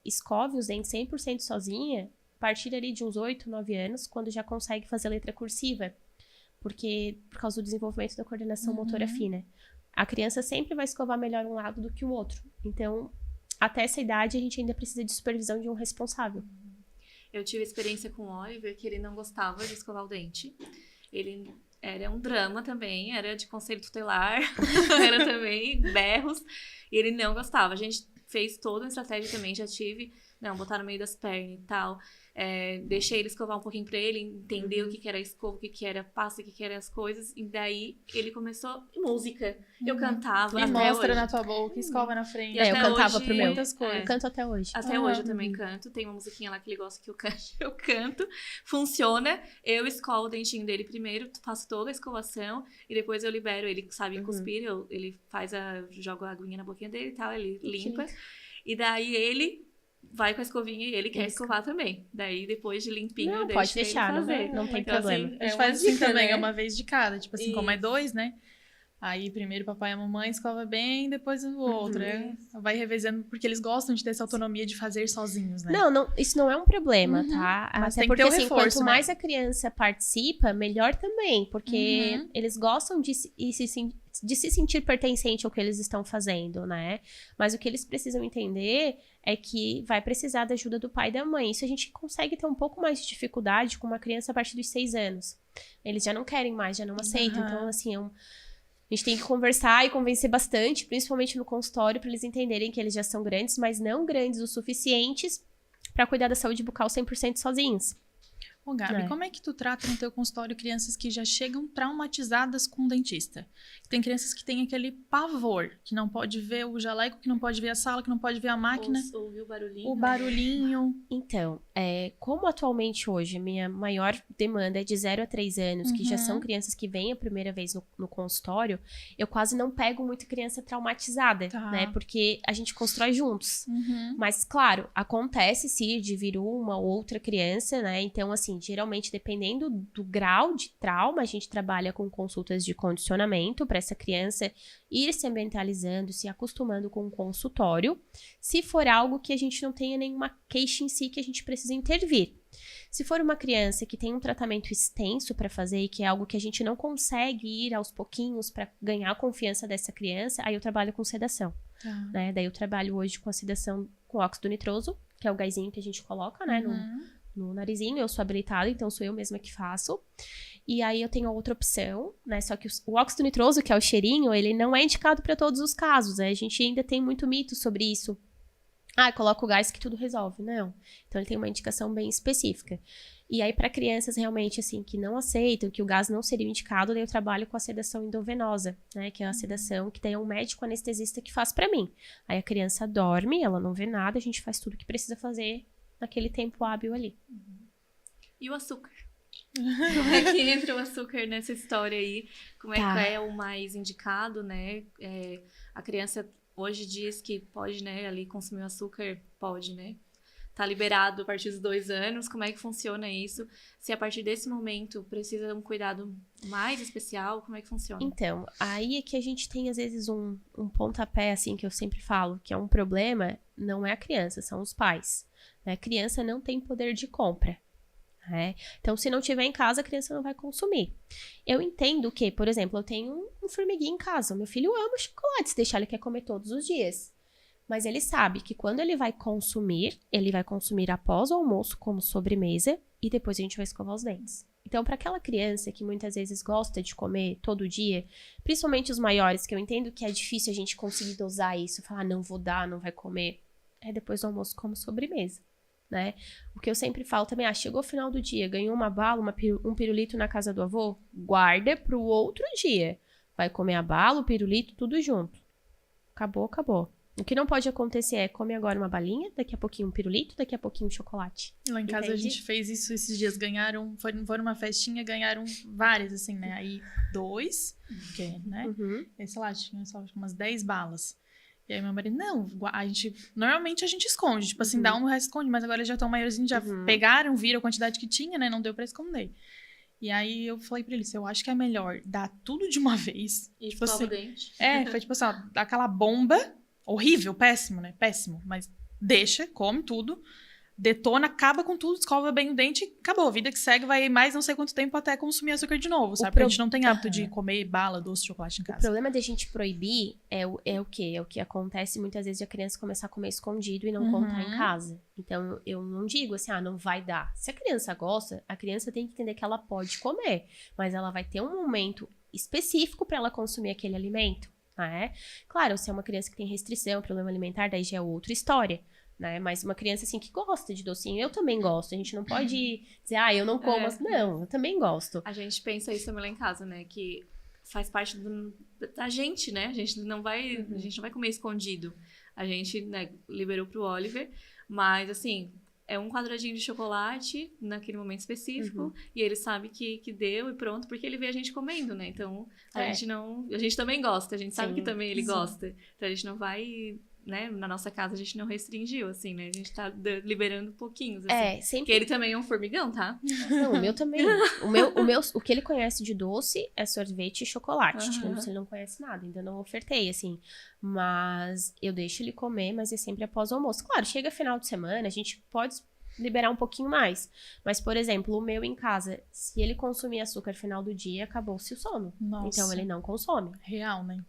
escove os dentes 100% sozinha, a partir ali de uns 8, 9 anos, quando já consegue fazer letra cursiva. Porque, por causa do desenvolvimento da coordenação motora fina. A criança sempre vai escovar melhor um lado do que o outro. Então, até essa idade, a gente ainda precisa de supervisão de um responsável. Eu tive experiência com o Oliver, que ele não gostava de escovar o dente. Ele era um drama também, era de conselho tutelar, era também berros, e ele não gostava. A gente fez toda uma estratégia também, já tive, botar no meio das pernas e tal. Deixei ele escovar um pouquinho pra ele, entender o que era escova, o que era pasta, o que era as coisas. E daí ele começou música. Eu cantava E até mostra hoje. na tua boca, escova na frente. E eu até cantava hoje, pro meu. Muitas coisas. Eu canto até hoje. Até hoje eu também canto. Tem uma musiquinha lá que ele gosta que eu canto. Eu canto. Funciona. Eu escovo o dentinho dele primeiro, faço toda a escovação e depois eu libero ele, sabe, cuspir. Ele joga a aguinha na boquinha dele e tal, ele limpa. E daí ele vai com a escovinha e ele quer escovar também. Daí, depois de limpinho, Não, deixa pode deixar, ele fazer. não tem Então, problema. assim, A gente uma faz assim dica, também, né? é uma vez de cada. Tipo assim, como é Isso. 2, né? Aí primeiro o papai e a mamãe escova bem, depois o outro, né? Vai revezando, porque eles gostam de ter essa autonomia de fazer sozinhos, né? Não, isso não é um problema, tá? Mas Até tem que ter porque, o assim, reforço, quanto né? mais a criança participa, melhor também. Porque eles gostam de se sentir pertencente ao que eles estão fazendo, né? Mas o que eles precisam entender é que vai precisar da ajuda do pai e da mãe. Isso a gente consegue ter um pouco mais de dificuldade com uma criança a partir dos 6 anos. Eles já não querem mais, já não aceitam. Então, assim, a gente tem que conversar e convencer bastante, principalmente no consultório, para eles entenderem que eles já são grandes, mas não grandes o suficientes para cuidar da saúde bucal 100% sozinhos. Ô, Gabi, como é que tu trata no teu consultório crianças que já chegam traumatizadas com o dentista? Tem crianças que têm aquele pavor, que não pode ver o jaleco, que não pode ver a sala, que não pode ver a máquina. Ouvir o barulhinho. O barulhinho. Então, como atualmente hoje a minha maior demanda é de 0 a 3 anos, que já são crianças que vêm a primeira vez no consultório, eu quase não pego muito criança traumatizada, né? Porque a gente constrói juntos. Mas, claro, acontece sim de vir uma ou outra criança, né? Então, assim, geralmente, dependendo do grau de trauma, a gente trabalha com consultas de condicionamento para essa criança ir se ambientalizando, se acostumando com o consultório, se for algo que a gente não tenha nenhuma queixa em si que a gente precisa intervir. Se for uma criança que tem um tratamento extenso para fazer e que é algo que a gente não consegue ir aos pouquinhos para ganhar a confiança dessa criança, aí eu trabalho com sedação. Né? Daí eu trabalho hoje com a sedação com óxido nitroso, que é o gásinho que a gente coloca, né, no narizinho. Eu sou habilitada, então sou eu mesma que faço. E aí eu tenho outra opção, né? Só que o óxido nitroso, que é o cheirinho, ele não é indicado para todos os casos, né? A gente ainda tem muito mito sobre isso. Coloca o gás que tudo resolve. Não. Então ele tem uma indicação bem específica. E aí para crianças realmente assim que não aceitam, que o gás não seria indicado, daí eu trabalho com a sedação endovenosa, né? Que é a sedação que tem um médico anestesista que faz para mim. Aí a criança dorme, ela não vê nada, a gente faz tudo que precisa fazer naquele tempo hábil ali. E o açúcar? Como é que entra o açúcar nessa história aí? Como é que é o mais indicado, né? A criança hoje diz que pode, né, ali consumir o açúcar, pode, né? Tá liberado a partir dos 2 anos. Como é que funciona isso? Se a partir desse momento precisa de um cuidado mais especial, como é que funciona? Então, aí é que a gente tem às vezes um pontapé, assim, que eu sempre falo, que é um problema, não é a criança, são os pais. Né? A criança não tem poder de compra. Né? Então, se não tiver em casa, a criança não vai consumir. Eu entendo que, por exemplo, eu tenho um formiguinho em casa. O meu filho ama chocolate, se deixar ele quer comer todos os dias. Mas ele sabe que quando ele vai consumir após o almoço como sobremesa e depois a gente vai escovar os dentes. Então, para aquela criança que muitas vezes gosta de comer todo dia, principalmente os maiores, que eu entendo que é difícil a gente conseguir dosar isso, falar, não vou dar, não vai comer, depois do almoço como sobremesa. Né? O que eu sempre falo também, chegou o final do dia, ganhou uma bala, um pirulito na casa do avô, guarda pro outro dia. Vai comer a bala, o pirulito, tudo junto. Acabou. O que não pode acontecer é come agora uma balinha, daqui a pouquinho um pirulito, daqui a pouquinho um chocolate. Lá em casa Entende? a gente fez isso esses dias. Foram numa festinha, ganharam várias, assim, né? Aí 2, porque, né? Uhum. Aí, sei lá, tinha só umas 10 balas. E aí meu marido, não, normalmente a gente esconde. Tipo assim, dá um, o resto esconde. Mas agora eles já estão maiorzinhos, já pegaram, viram a quantidade que tinha, né? Não deu pra esconder. E aí eu falei pra ele, eu acho que é melhor dar tudo de uma vez. E tipo escova assim, o dente. foi tipo assim, ó, aquela bomba horrível, péssimo, né? Péssimo. Mas deixa, come tudo, detona, acaba com tudo, escova bem o dente e acabou. A vida que segue vai mais não sei quanto tempo até consumir açúcar de novo, sabe? Porque a gente não tem hábito de comer bala, doce, chocolate em O casa. problema de a gente proibir é o quê? É o que acontece muitas vezes de a criança começar a comer escondido e não contar em casa. Então, eu não digo assim, não vai dar. Se a criança gosta, a criança tem que entender que ela pode comer, mas ela vai ter um momento específico para ela consumir aquele alimento, né? Claro, se é uma criança que tem restrição, problema alimentar, daí já é outra história. Né? Mas uma criança assim que gosta de docinho, eu também gosto. A gente não pode dizer, eu não como. Não, eu também gosto. A gente pensa isso também lá em casa, né? Que faz parte da gente, né? A gente não vai comer escondido. A gente, né, liberou pro Oliver, mas assim, é um quadradinho de chocolate naquele momento específico, e ele sabe que deu e pronto, porque ele vê a gente comendo, né? Então, a gente também gosta, a gente sabe que também ele gosta. Então a gente não vai, né, na nossa casa a gente não restringiu, assim, né? A gente tá liberando pouquinhos, assim. Sempre... Porque ele também é um formigão, tá? Não, o meu também. O que ele conhece de doce é sorvete e chocolate. Tipo, ele não conhece nada, ainda não ofertei, assim. Mas eu deixo ele comer, mas é sempre após o almoço. Claro, chega final de semana, a gente pode liberar um pouquinho mais. Mas, por exemplo, o meu em casa, se ele consumir açúcar no final do dia, acabou-se o sono. Nossa. Então, ele não consome. Real, né?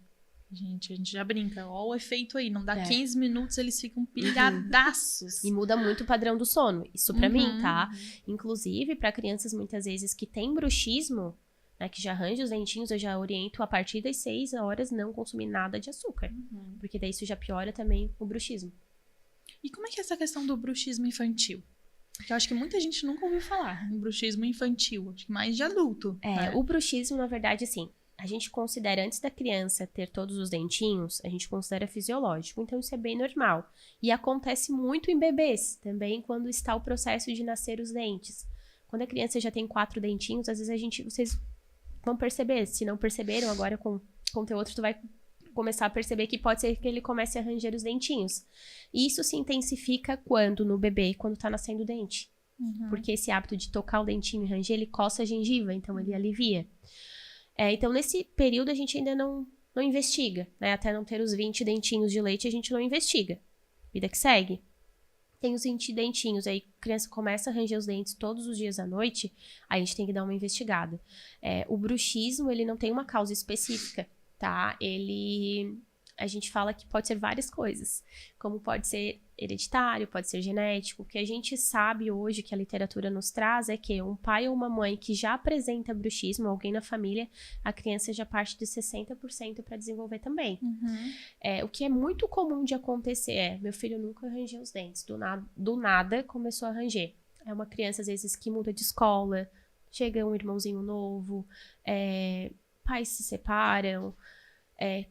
Gente, a gente já brinca. Ó o efeito aí. Não dá 15 minutos, eles ficam pilhadaços. E muda muito o padrão do sono. Isso pra mim, tá? Inclusive, pra crianças, muitas vezes, que têm bruxismo, né, que já arranja os dentinhos, eu já oriento a partir das 6 horas não consumir nada de açúcar. Porque daí isso já piora também o bruxismo. E como é que é essa questão do bruxismo infantil? Porque eu acho que muita gente nunca ouviu falar em bruxismo infantil. Acho que mais de adulto. Né? O bruxismo, na verdade, assim... A gente considera, antes da criança ter todos os dentinhos, a gente considera fisiológico. Então, isso é bem normal. E acontece muito em bebês, também, quando está o processo de nascer os dentes. Quando a criança já tem 4 dentinhos, às vezes vocês vão perceber. Se não perceberam, agora com o teu outro, tu vai começar a perceber que pode ser que ele comece a ranger os dentinhos. E isso se intensifica no bebê, quando tá nascendo o dente. Porque esse hábito de tocar o dentinho e ranger, ele coça a gengiva, então ele alivia. Então, nesse período, a gente ainda não investiga, né? Até não ter os 20 dentinhos de leite, a gente não investiga. Vida que segue. Tem os 20 dentinhos, aí a criança começa a ranger os dentes todos os dias à noite, aí a gente tem que dar uma investigada. O bruxismo, ele não tem uma causa específica, tá? A gente fala que pode ser várias coisas, como pode ser hereditário, pode ser genético. O que a gente sabe hoje, que a literatura nos traz, é que um pai ou uma mãe que já apresenta bruxismo, alguém na família, a criança já parte de 60% para desenvolver também. O que é muito comum de acontecer meu filho nunca rangeu os dentes, do nada começou a ranger. É uma criança, às vezes, que muda de escola, chega um irmãozinho novo, pais se separam,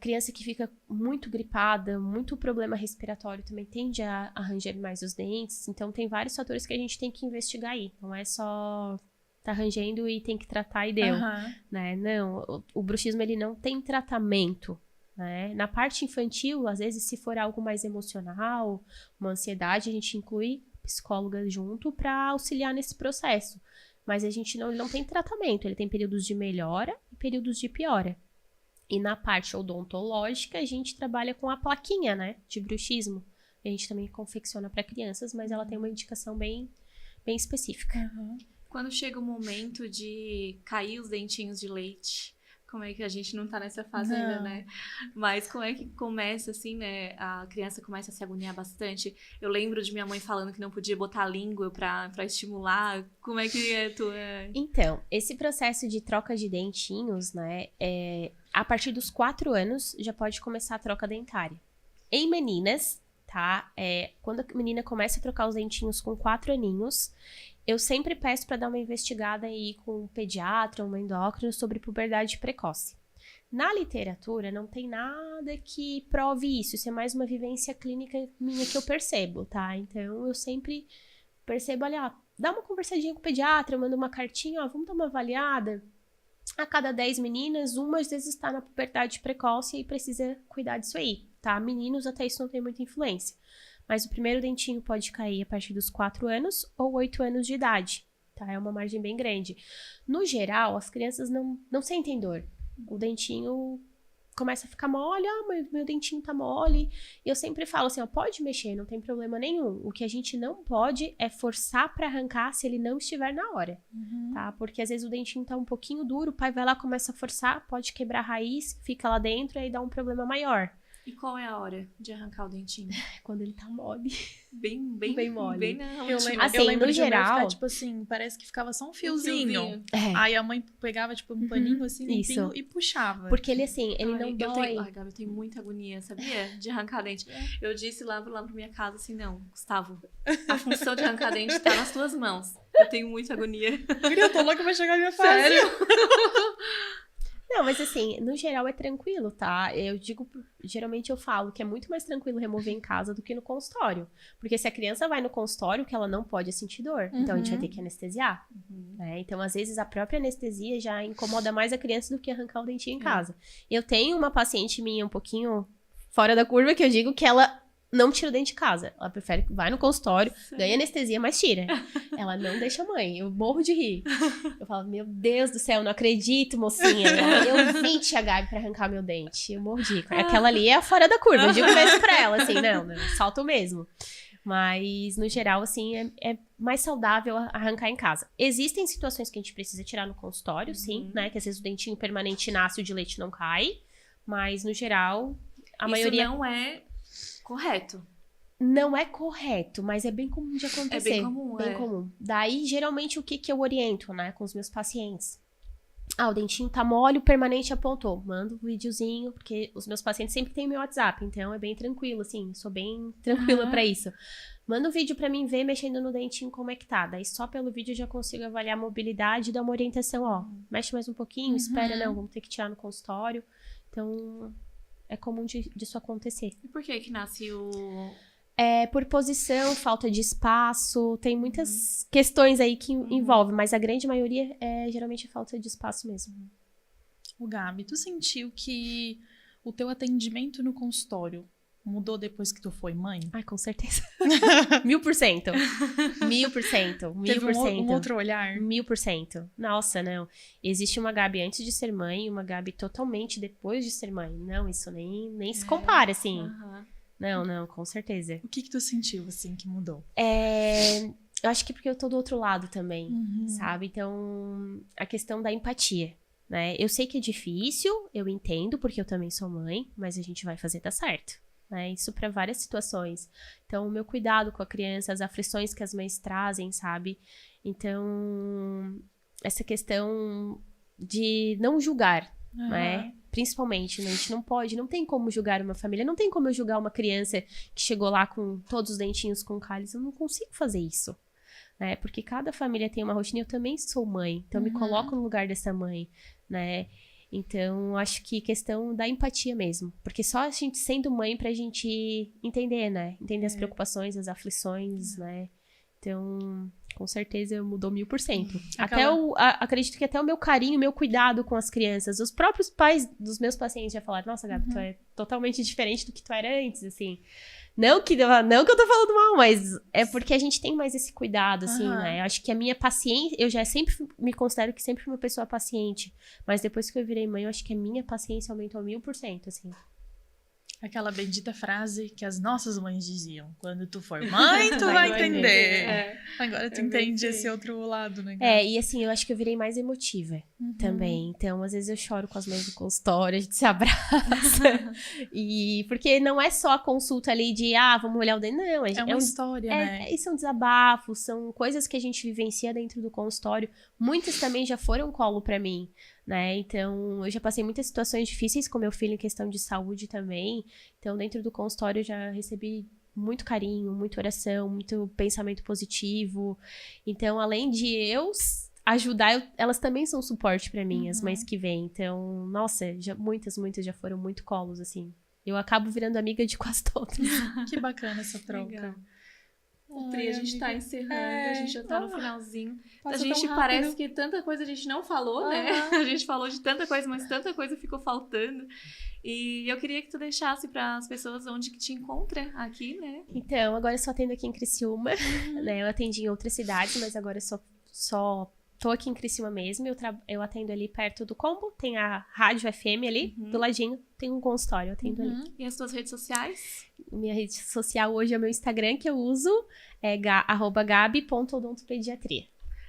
criança que fica muito gripada, muito problema respiratório também tende a ranger mais os dentes. Então, tem vários fatores que a gente tem que investigar aí. Não é só tá rangendo e tem que tratar e deu, né? Não, o bruxismo, ele não tem tratamento, né? Na parte infantil, às vezes, se for algo mais emocional, uma ansiedade, a gente inclui psicóloga junto para auxiliar nesse processo. Mas a gente não tem tratamento. Ele tem períodos de melhora e períodos de piora. E na parte odontológica, a gente trabalha com a plaquinha, né, de bruxismo. A gente também confecciona para crianças, mas ela tem uma indicação bem específica. Quando chega o momento de cair os dentinhos de leite, como é que a gente não tá nessa fase ainda, né? Mas como é que começa, assim, né? A criança começa a se agoniar bastante. Eu lembro de minha mãe falando que não podia botar a língua pra estimular. Como é que é tu? Então, esse processo de troca de dentinhos, né? A partir dos 4 anos, já pode começar a troca dentária. Em meninas, tá? Quando a menina começa a trocar os dentinhos com 4 aninhos, eu sempre peço para dar uma investigada aí com um pediatra, um endócrino sobre puberdade precoce. Na literatura, não tem nada que prove isso. Isso é mais uma vivência clínica minha que eu percebo, tá? Então, eu sempre percebo, olha, dá uma conversadinha com o pediatra, manda uma cartinha, ó, vamos dar uma avaliada. A cada 10 meninas, uma às vezes está na puberdade precoce e precisa cuidar disso aí, tá? Meninos, até isso não tem muita influência. Mas o primeiro dentinho pode cair a partir dos 4 anos ou 8 anos de idade, tá? É uma margem bem grande. No geral, as crianças não sentem dor. O dentinho começa a ficar mole, meu dentinho tá mole. E eu sempre falo assim, ó, pode mexer, não tem problema nenhum. O que a gente não pode é forçar pra arrancar se ele não estiver na hora, tá? Porque às vezes o dentinho tá um pouquinho duro, o pai vai lá, começa a forçar, pode quebrar a raiz, fica lá dentro e aí dá um problema maior. E qual é a hora de arrancar o dentinho? Quando ele tá mole. Bem mole. Bem na Eu lembro, Assim, eu lembro no de o meu geral- ficar, tipo assim, parece que ficava só um fiozinho. É. Aí a mãe pegava, tipo, um paninho assim, limpinho, Isso. e puxava. Porque ele, assim, ele Ai, não eu dói. tenho, ai, Gabi, eu tenho muita agonia, sabia? De arrancar dente. Eu disse lá pra minha casa assim, não, Gustavo, a função de arrancar dente tá nas tuas mãos. Eu tenho muita agonia. Eu tô louca pra chegar a minha fase. Sério? Não, mas assim, no geral é tranquilo, tá? Eu digo, geralmente eu falo que é muito mais tranquilo remover em casa do que no consultório. Porque se a criança vai no consultório, que ela não pode sentir dor. Então a gente vai ter que anestesiar. Né? Então, às vezes, a própria anestesia já incomoda mais a criança do que arrancar o dentinho em casa. Eu tenho uma paciente minha um pouquinho fora da curva que eu digo que ela não tira o dente de casa. Ela prefere que vai no consultório, ganha anestesia, mas tira. Ela não deixa a mãe. Eu morro de rir. Eu falo, meu Deus do céu, não acredito, mocinha. Eu vim tia Gabi pra arrancar meu dente. Eu morro de rir. Aquela ali é a fora da curva. Eu digo mesmo pra ela, assim, não, salto mesmo. Mas, no geral, assim, é mais saudável arrancar em casa. Existem situações que a gente precisa tirar no consultório, sim, né? Que às vezes o dentinho permanente nasce e o de leite não cai. Mas, no geral, a maioria... Isso não é correto. Não é correto, mas é bem comum de acontecer. É bem comum, Bem comum. Daí, geralmente, o que eu oriento, né, com os meus pacientes? O dentinho tá mole, o permanente apontou. Manda um videozinho, porque os meus pacientes sempre têm meu WhatsApp, então é bem tranquilo, assim, sou bem tranquila pra isso. Manda um vídeo pra mim ver mexendo no dentinho como é que tá. Daí só pelo vídeo eu já consigo avaliar a mobilidade e dar uma orientação, ó. Mexe mais um pouquinho, espera, não, vamos ter que tirar no consultório. Então, é comum disso acontecer. E por que nasce o... É por posição, falta de espaço, tem muitas questões aí que envolvem, mas a grande maioria é geralmente falta de espaço mesmo. O Gabi, tu sentiu que o teu atendimento no consultório mudou depois que tu foi mãe? Ai, com certeza. 1000%. 1000%. Teve um outro olhar? 1000%. Nossa, não. Existe uma Gabi antes de ser mãe e uma Gabi totalmente depois de ser mãe. Não, isso nem se compara, assim. Não, com certeza. O que tu sentiu, assim, que mudou? Eu acho que porque eu tô do outro lado também, sabe? Então, a questão da empatia, né? Eu sei que é difícil, eu entendo, porque eu também sou mãe, mas a gente vai fazer dar certo, né? Isso pra várias situações. Então, o meu cuidado com a criança, as aflições que as mães trazem, sabe? Então, essa questão de não julgar, né? Principalmente, né? A gente não tem como julgar uma família, não tem como eu julgar uma criança que chegou lá com todos os dentinhos com cálice, eu não consigo fazer isso, né? Porque cada família tem uma rotina, eu também sou mãe, então me coloco no lugar dessa mãe, né? Então, acho que questão da empatia mesmo, porque só a gente sendo mãe pra gente entender, né? Entender as preocupações, as aflições, né? Então, com certeza mudou 1000%. Acredito que até o meu carinho, o meu cuidado com as crianças, os próprios pais dos meus pacientes já falaram, nossa, Gabi, tu é totalmente diferente do que tu era antes, assim. Não que eu tô falando mal, mas é porque a gente tem mais esse cuidado, assim, né? Eu acho que a minha paciência, eu já sempre me considero que sempre fui uma pessoa paciente, mas depois que eu virei mãe, eu acho que a minha paciência aumentou 1000%, assim. Aquela bendita frase que as nossas mães diziam. Quando tu for mãe, tu vai entender. Agora tu entende esse outro lado, né? E assim, eu acho que eu virei mais emotiva também. Então, às vezes eu choro com as mães do consultório, a gente se abraça. Porque não é só a consulta ali de, vamos olhar o dente. Não, é uma história, né? E são desabafos, são coisas que a gente vivencia dentro do consultório. Muitas também já foram colo pra mim, né? Então, eu já passei muitas situações difíceis com meu filho em questão de saúde também. Então, dentro do consultório, eu já recebi muito carinho, muita oração, muito pensamento positivo. Então, além de eu ajudar, elas também são suporte pra mim, as mães que vêm. Então, nossa, muitas já foram muito colos, assim. Eu acabo virando amiga de quase todas. Que bacana essa troca. Legal. Pri, a gente tá encerrando, a gente já tá no finalzinho. A Passa gente tão parece rápido. que tanta coisa a gente não falou, né? A gente falou de tanta coisa, mas tanta coisa ficou faltando. E eu queria que tu deixasse para as pessoas onde que te encontra aqui, né? Então, agora eu só atendo aqui em Criciúma, né? Eu atendi em outras cidades, mas agora eu só tô aqui em Criciúma mesmo. Eu atendo ali perto do Combo, tem a Rádio FM ali, do ladinho, tem um consultório, eu atendo ali. E as tuas redes sociais? Minha rede social hoje é o meu Instagram, que eu uso, é @gabi.odontopediatria.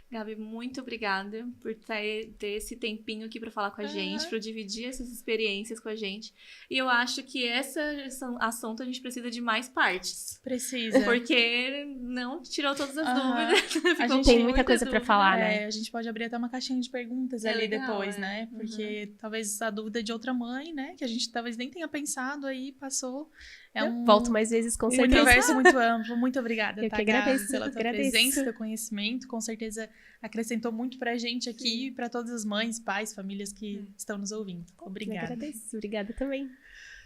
Gabi, muito obrigada por ter esse tempinho aqui para falar com a gente, para dividir essas experiências com a gente. E eu acho que esse assunto a gente precisa de mais partes. Precisa. Porque não tirou todas as dúvidas. A gente tem muita coisa para falar, né? A gente pode abrir até uma caixinha de perguntas ali legal, depois, né? Porque talvez a dúvida de outra mãe, né? Que a gente talvez nem tenha pensado aí, passou. Volto mais vezes, com Um certeza. universo muito amplo. Muito obrigada, Eu tá, que agradeço, Gabi, pela tua presença, teu conhecimento. Com certeza acrescentou muito pra gente aqui e pra todas as mães, pais, famílias que estão nos ouvindo. Obrigada. Eu agradeço. Obrigada também.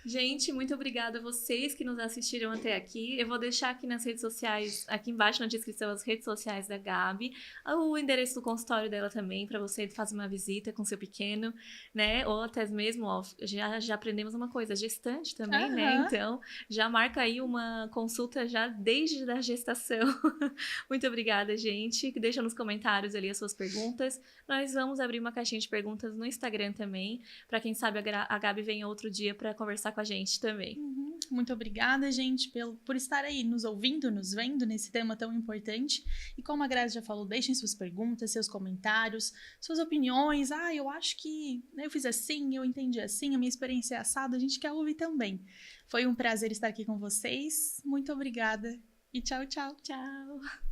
Gente, muito obrigada a vocês que nos assistiram até aqui. Eu vou deixar aqui nas redes sociais, aqui embaixo na descrição, as redes sociais da Gabi, o endereço do consultório dela também, para você fazer uma visita com seu pequeno, né? Ou até mesmo, ó, já aprendemos uma coisa, gestante também, né? Então, já marca aí uma consulta já desde a gestação. Muito obrigada, gente. Deixa nos comentários ali as suas perguntas. Nós vamos abrir uma caixinha de perguntas no Instagram também, para quem sabe a Gabi vem outro dia para conversar com a gente também. Muito obrigada, gente, por estar aí nos ouvindo, nos vendo nesse tema tão importante. E como a Grazi já falou, deixem suas perguntas, seus comentários, suas opiniões. Eu acho que eu fiz assim, eu entendi assim, a minha experiência é assada, a gente quer ouvir também. Foi um prazer estar aqui com vocês. Muito obrigada e tchau, tchau. Tchau.